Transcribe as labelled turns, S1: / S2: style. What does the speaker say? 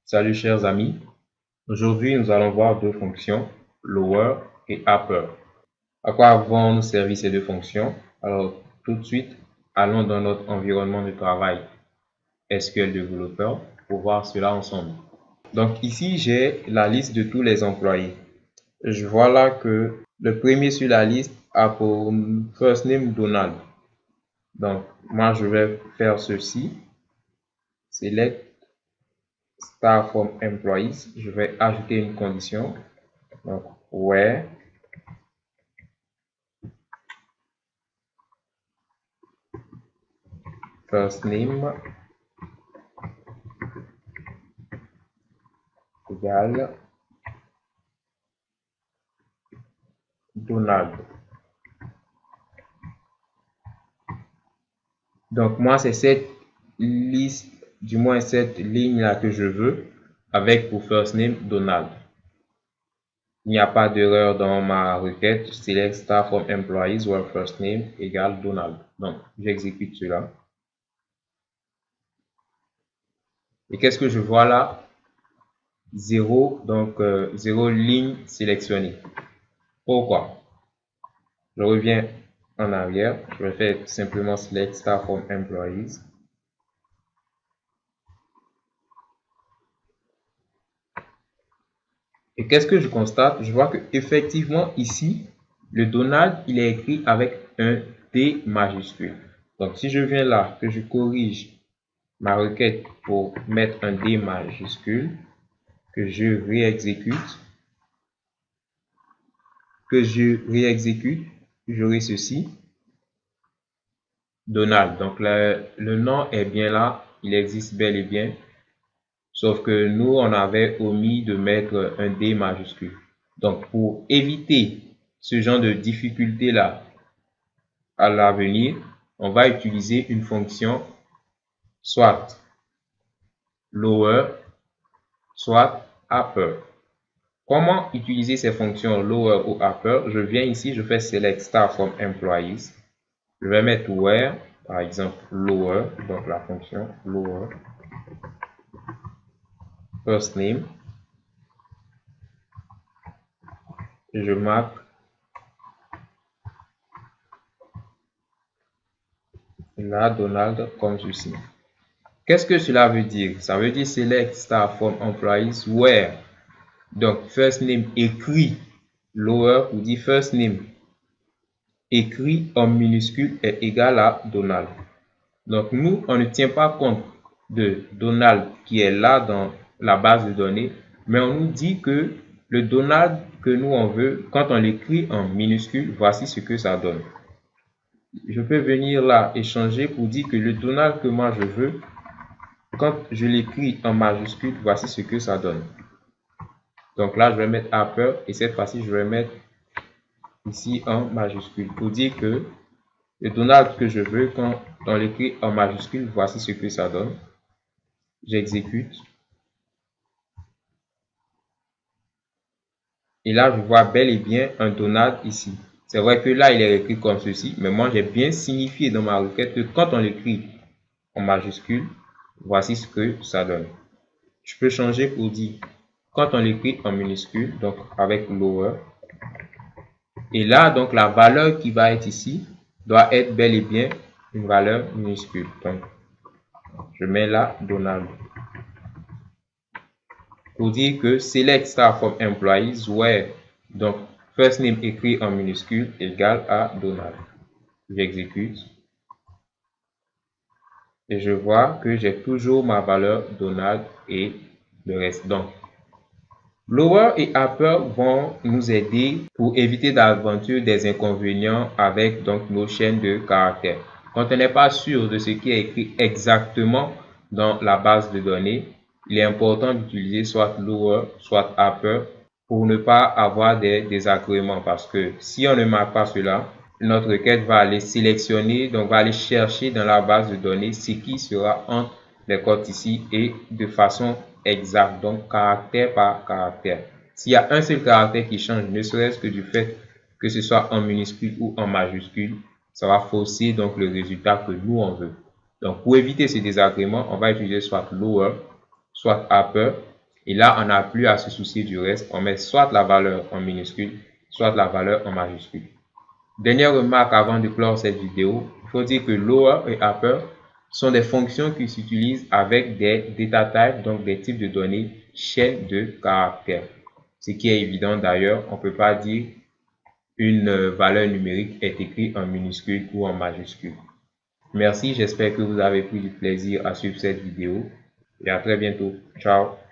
S1: Salut chers amis, aujourd'hui nous allons voir deux fonctions, lower et upper. À quoi vont nous servir ces deux fonctions? Alors tout de suite, allons dans notre environnement de travail SQL Developer pour voir cela ensemble. Donc ici j'ai la liste de tous les employés. Je vois là que le premier sur la liste a pour first name Donald. Donc moi je vais faire ceci, select star from employees, je vais ajouter une condition, donc where first name égale Donald. Donc moi c'est cette liste, du moins cette ligne là que je veux, avec pour first name Donald. Il n'y a pas d'erreur dans ma requête. Select star from employees where first name égale Donald. Donc j'exécute cela. Et qu'est-ce que je vois là? Zéro, donc zéro ligne sélectionnée. Pourquoi? Je reviens en arrière. Je vais faire simplement select star from employees. Et qu'est-ce que je constate? Je vois que effectivement ici, le Donald, il est écrit avec un D majuscule. Donc si je viens là, que je corrige ma requête pour mettre un D majuscule, que je réexécute, j'aurai ceci, Donald. Donc le nom est bien là, il existe bel et bien. Sauf que nous, on avait omis de mettre un D majuscule. Donc, pour éviter ce genre de difficulté-là à l'avenir, on va utiliser une fonction soit lower, soit upper. Comment utiliser ces fonctions lower ou upper? Je viens ici, je fais select star from employees. Je vais mettre where, par exemple lower, donc la fonction lower, first name. Je marque là Donald comme ceci. Qu'est-ce que cela veut dire? Ça veut dire select star from employees where. Donc first name écrit lower ou dit first name écrit en minuscule est égal à Donald. Donc nous, on ne tient pas compte de Donald qui est là dans la base de données, mais on nous dit que le Donald que nous on veut, quand on l'écrit en minuscule, voici ce que ça donne. Je peux venir là et changer pour dire que le Donald que moi je veux, quand je l'écris en majuscule, voici ce que ça donne. Donc là, je vais mettre upper et cette fois-ci, je vais mettre ici en majuscule pour dire que le Donald que je veux, quand on l'écrit en majuscule, voici ce que ça donne. J'exécute. Et là, je vois bel et bien un Donald ici. C'est vrai que là, il est écrit comme ceci, mais moi, j'ai bien signifié dans ma requête que quand on l'écrit en majuscule, voici ce que ça donne. Je peux changer pour dire quand on l'écrit en minuscule, donc avec lower. Et là, donc la valeur qui va être ici doit être bel et bien une valeur minuscule. Donc, je mets là Donald. Pour dire que select star from employees where, donc first name écrit en minuscule égale à Donald. J'exécute. Et je vois que j'ai toujours ma valeur Donald et le reste. Donc, lower et upper vont nous aider pour éviter d'aventure des inconvénients avec donc nos chaînes de caractères. Quand on n'est pas sûr de ce qui est écrit exactement dans la base de données, il est important d'utiliser soit lower, soit upper pour ne pas avoir des désagréments parce que si on ne marque pas cela, notre requête va aller sélectionner, donc va aller chercher dans la base de données ce qui sera entre les cotes ici et de façon exacte, donc caractère par caractère. S'il y a un seul caractère qui change, ne serait-ce que du fait que ce soit en minuscule ou en majuscule, ça va fausser donc le résultat que nous on veut. Donc pour éviter ce désagrément, on va utiliser soit lower, soit upper Et là, on n'a plus à se soucier du reste. On met soit la valeur en minuscule, soit la valeur en majuscule. Dernière remarque avant de clore cette vidéo, il faut dire que lower et upper sont des fonctions qui s'utilisent avec des data types, donc des types de données chaîne de caractères. Ce qui est évident d'ailleurs, on ne peut pas dire une valeur numérique est écrite en minuscule ou en majuscule. Merci, j'espère que vous avez pris du plaisir à suivre cette vidéo et à très bientôt. Ciao.